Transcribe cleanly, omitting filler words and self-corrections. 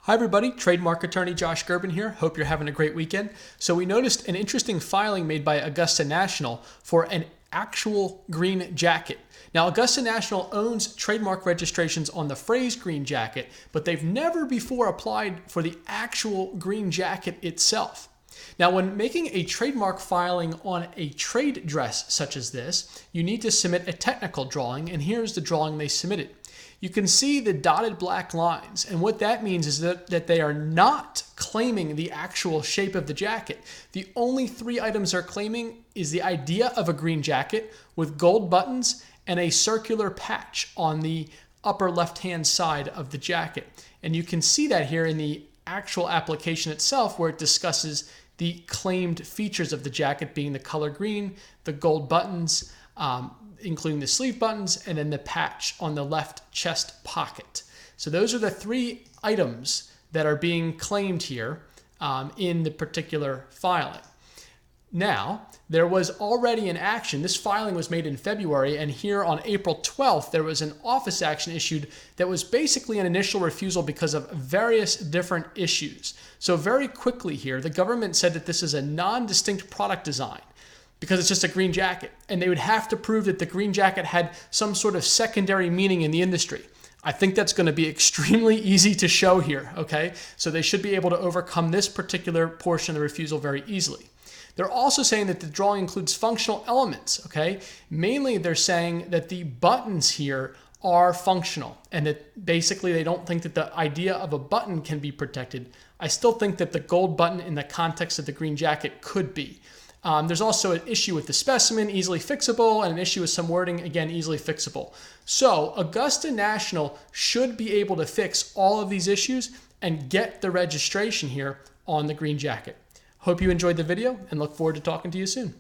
Hi everybody, Trademark attorney Josh Gerben here. Hope you're having a great weekend. So we noticed an interesting filing made by Augusta National for an actual green jacket. Now Augusta National owns trademark registrations on the phrase green jacket, but they've never before applied for the actual green jacket itself. Now, when making a trademark filing on a trade dress such as this, you need to submit a technical drawing, and here's the drawing they submitted. You can see the dotted black lines, and what that means is that they are not claiming the actual shape of the jacket. The only three items they're claiming is the idea of a green jacket with gold buttons and a circular patch on the upper left-hand side of the jacket. And you can see that here in the actual application itself, where it discusses the claimed features of the jacket being the color green, the gold buttons, including the sleeve buttons, and then the patch on the left chest pocket. So those are the three items that are being claimed here in the particular filing. Now, there was already an action. This filing was made in February, and here on April 12th, there was an office action issued that was basically an initial refusal because of various different issues. So very quickly here, the government said that this is a non-distinct product design because it's just a green jacket, and they would have to prove that the green jacket had some sort of secondary meaning in the industry. I think that's going to be extremely easy to show here, okay? So they should be able to overcome this particular portion of the refusal very easily. They're also saying that the drawing includes functional elements, okay? Mainly they're saying that the buttons here are functional and that basically they don't think that the idea of a button can be protected. I still think that the gold button in the context of the green jacket could be. There's also an issue with the specimen, easily fixable, and an issue with some wording, again, easily fixable. So Augusta National should be able to fix all of these issues and get the registration here on the green jacket. Hope you enjoyed the video and look forward to talking to you soon.